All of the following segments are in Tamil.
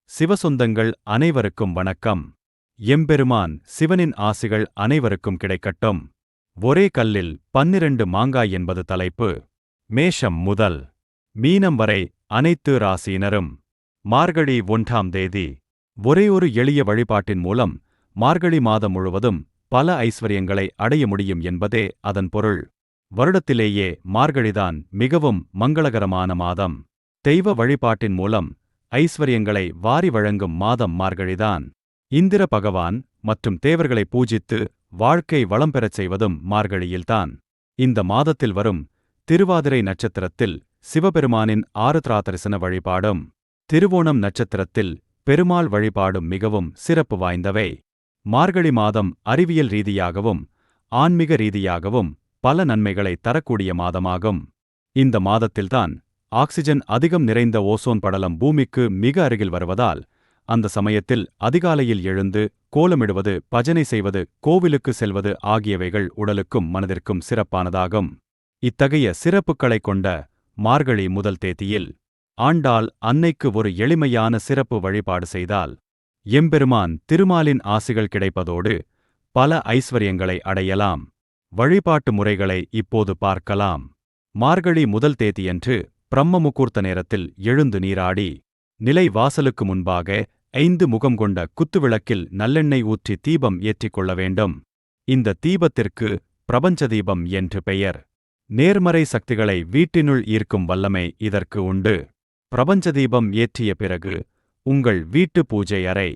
சிவசொந்தங்கள் அனைவருக்கும் வணக்கம். எம்பெருமான் சிவனின் ஆசிகள் அனைவருக்கும் கிடைக்கட்டும். ஒரே கல்லில் 12 மாங்காய் என்பது தலைப்பு. மேஷம் முதல் மீனம் வரை அனைத்து ராசியினரும். மார்கழி 1ஆம் தேதி. ஒரேயொரு எளிய வழிபாட்டின் மூலம் மார்கழி மாதம் முழுவதும் பல ஐஸ்வர்யங்களை அடைய முடியும் என்பதே அதன் பொருள். வருடத்திலேயே மார்கழிதான் மிகவும் மங்களகரமான மாதம். தெய்வ வழிபாட்டின் மூலம் ஐஸ்வர்யங்களை வாரி வழங்கும் மாதம் மார்கழிதான். இந்திர பகவான் மற்றும் தேவர்களை பூஜித்து வாழ்க்கை வளம் பெறச் செய்வதும் மார்கழியில்தான். இந்த மாதத்தில் வரும் திருவாதிரை நட்சத்திரத்தில் சிவபெருமானின் ஆருத்ரா தரிசன வழிபாடும், திருவோணம் நட்சத்திரத்தில் பெருமாள் வழிபாடும் மிகவும் சிறப்பு வாய்ந்தவை. மார்கழி மாதம் அறிவியல் ரீதியாகவும் ஆன்மீக ரீதியாகவும் பல நன்மைகளை தரக்கூடிய மாதமாகும். இந்த மாதத்தில்தான் ஆக்சிஜன் அதிகம் நிறைந்த ஓசோன் படலம் பூமிக்கு மிக அருகில் வருவதால் அந்த சமயத்தில் அதிகாலையில் எழுந்து கோலமிடுவது, பஜனை செய்வது, கோவிலுக்கு செல்வது ஆகியவைகள் உடலுக்கும் மனதிற்கும் சிறப்பானதாகும். இத்தகைய சிறப்புகளைக் கொண்ட மார்கழி முதல் தேதியில் ஆண்டாள் அன்னைக்கு ஒரு எளிமையான சிறப்பு வழிபாடு செய்தால் எம்பெருமான் திருமாலின் ஆசிகள் கிடைப்பதோடு பல ஐஸ்வர்யங்களை அடையலாம். வழிபாட்டு முறைகளை இப்போது பார்க்கலாம். மார்கழி முதல் தேதியன்று பிரம்ம முகூர்த்த நேரத்தில் எழுந்து நீராடி நிலை வாசலுக்கு முன்பாக 5 முகம் கொண்ட குத்துவிளக்கில் நல்லெண்ணெய் ஊற்றி தீபம் ஏற்றிக் கொள்ள வேண்டும். இந்த தீபத்திற்கு பிரபஞ்ச தீபம் என்று பெயர். நேர்மறை சக்திகளை வீட்டினுள் ஈர்க்கும் வல்லமை இதற்கு உண்டு. பிரபஞ்ச தீபம் ஏற்றிய பிறகு உங்கள் வீட்டு பூஜை அறை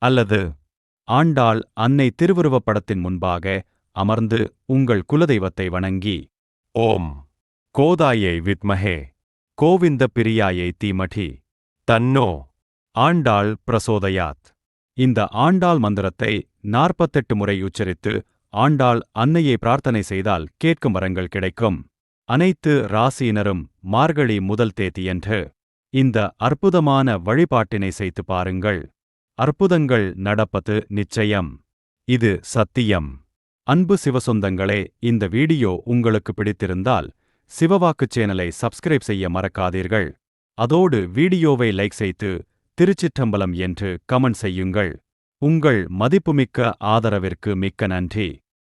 அல்லது ஆண்டாள் அன்னை திருவுருவப் படத்தின் முன்பாக அமர்ந்து உங்கள் குலதெய்வத்தை வணங்கி ஓம் கோதாயை வித்மஹே கோவிந்த பிரியாயை தீமடி தன்னோ ஆண்டாள் பிரசோதயாத். இந்த ஆண்டாள் மந்திரத்தை 48 முறை உச்சரித்து ஆண்டாள் அன்னையை பிரார்த்தனை செய்தால் கேட்கும் வரங்கள் கிடைக்கும். அனைத்து ராசியினரும் மார்கழி முதல் தேதியன்று இந்த அற்புதமான வழிபாட்டினை செய்து பாருங்கள். அற்புதங்கள் நடப்பது நிச்சயம். இது சத்தியம். அன்பு சிவசொந்தங்களே, இந்த வீடியோ உங்களுக்கு பிடித்திருந்தால் சிவவாக்கு சேனலை சப்ஸ்கிரைப் செய்ய மறக்காதீர்கள். அதோடு வீடியோவை லைக் செய்து திருச்சிற்றம்பலம் என்று கமெண்ட் செய்யுங்கள். உங்கள் மதிப்புமிக்க ஆதரவிற்கு மிக்க நன்றி.